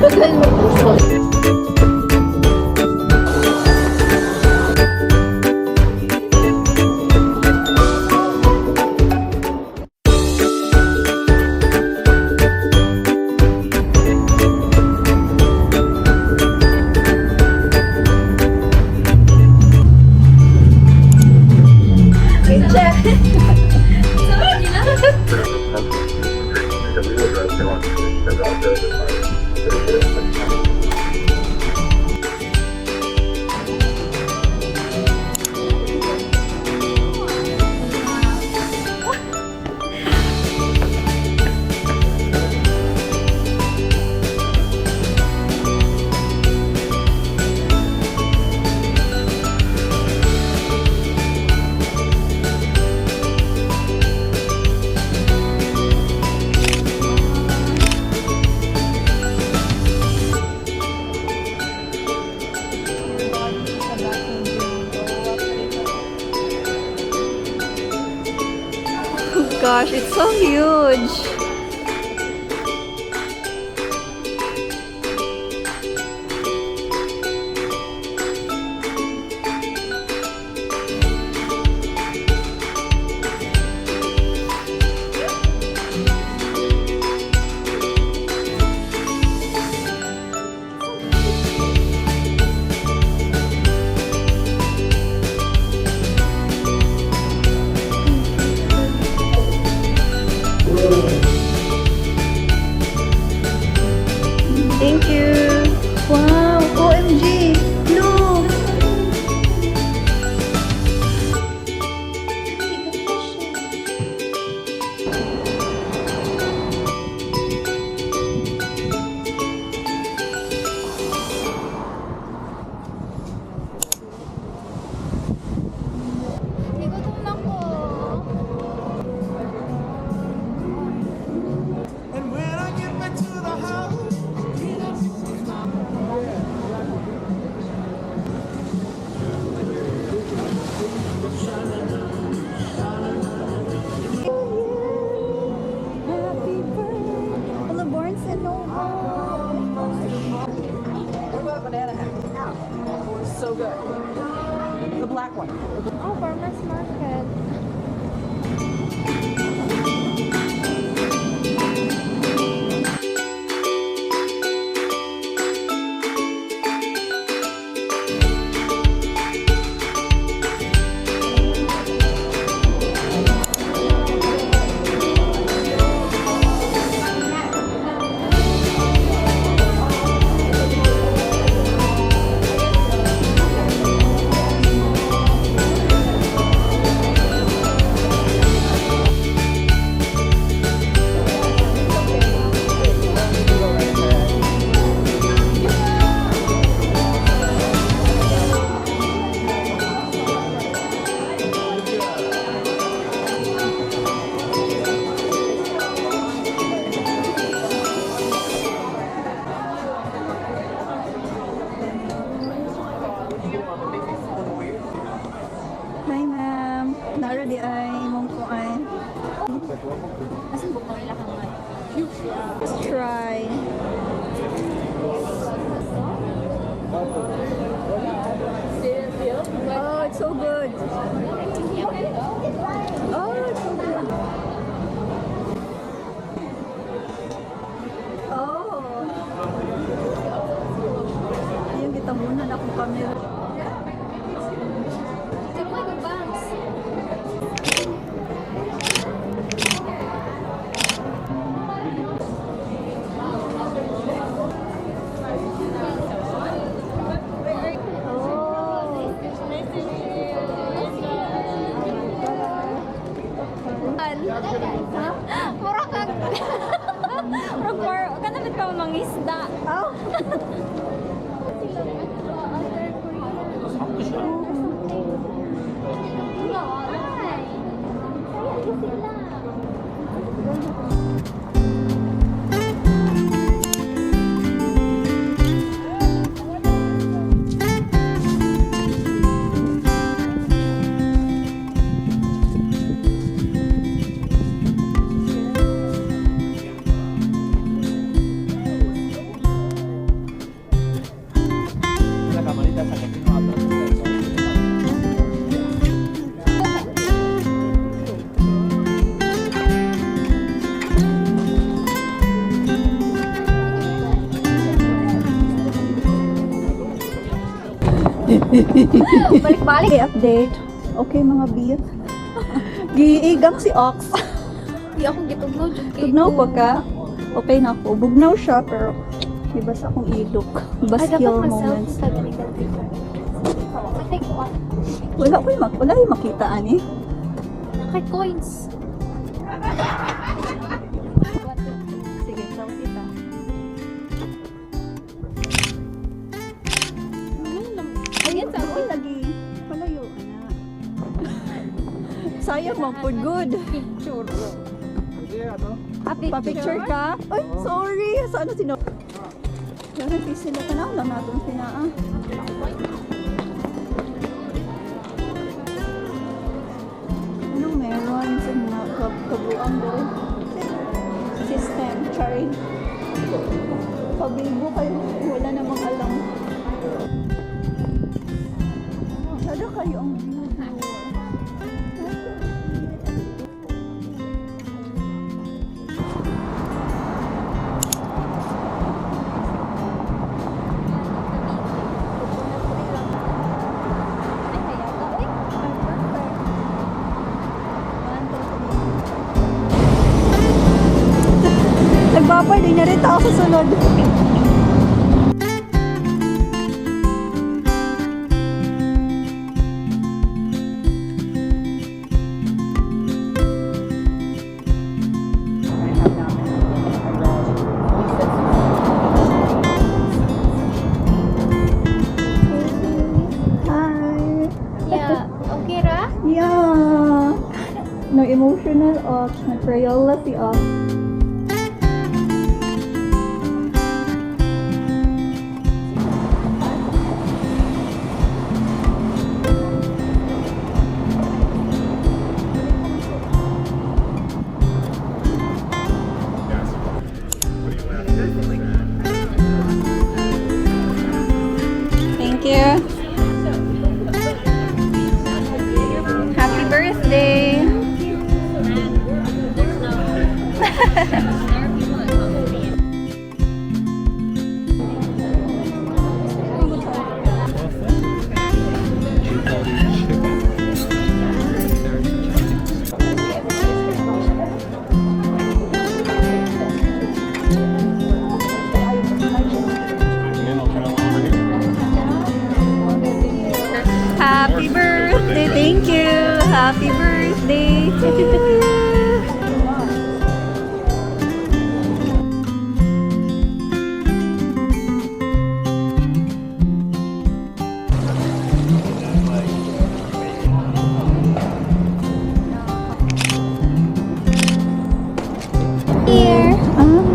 Tagal mo puso. Gosh, it's so huge. Thank you. Wow, OMG. Look. Gutom na ko. So good. The black one. Oh, farmer's market. Hi, ma'am. Naro di ay imong ko ay. Let's try. Oh, it's so good. Oh, it's so good. Oh. Ayun, kita muna na akong camera. Mura ka. Mura ka na ka mangisda. Oh. Balik-balik. Okay, update. Okay, mga beef. Giigang si Ox. Di ako gitugnaw dyan kay Tugnaw pa ka? Okay na ako. Bugnaw siya, pero may basa akong ilok. Baskill moments. Wala yung makita, ani. Kay coins. Sige, tawag kita. Ayan sa Doon lagi. Palayo, anak. Sayang mo, food good. picture. Pa-picture ka? Ay, sorry. Sa ano sino? Pero sila ka na lang natin sinaa. Anong meron sa mga kabuang doon? System, chari. Pabilbo kayo, wala namang alam. Sada kayo ang view doon. Nagbabay, di na rin tao sa sunod. Hi. Yeah, okay ra? Yeah. No emotional off. Nag-Crayola si off. Thank you. Happy birthday. Happy birthday. Thank you. Happy birthday to you. Here.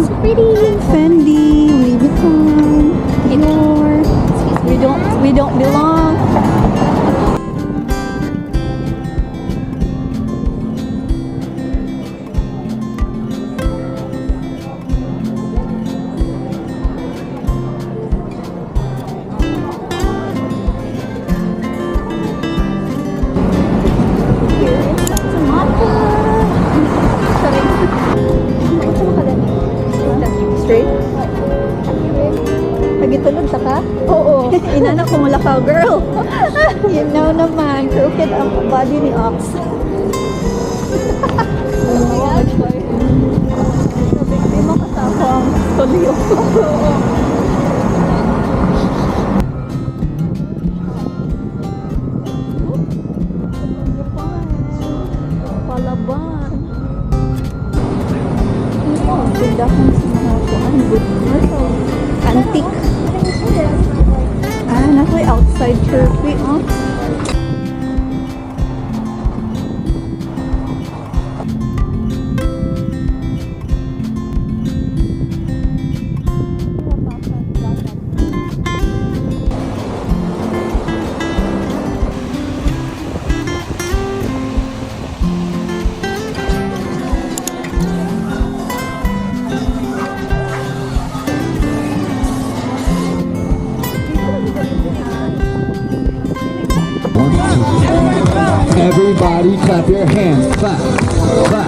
So Pretty. Fendi, Louis Vuitton, Dior. We don't belong. Here is Sta.Monica. Straight? Nagitulog sa ka? Oo. Inanak ko mula ka, girl. You know naman, crooked ang body ni Ox. Hindi mo kasama ang stolyo. Palaban. Ang ganda kong sa mga kuhan. Good commercial. Antique. Nasa outside trophy, oh. Everybody clap your hands. Clap, clap.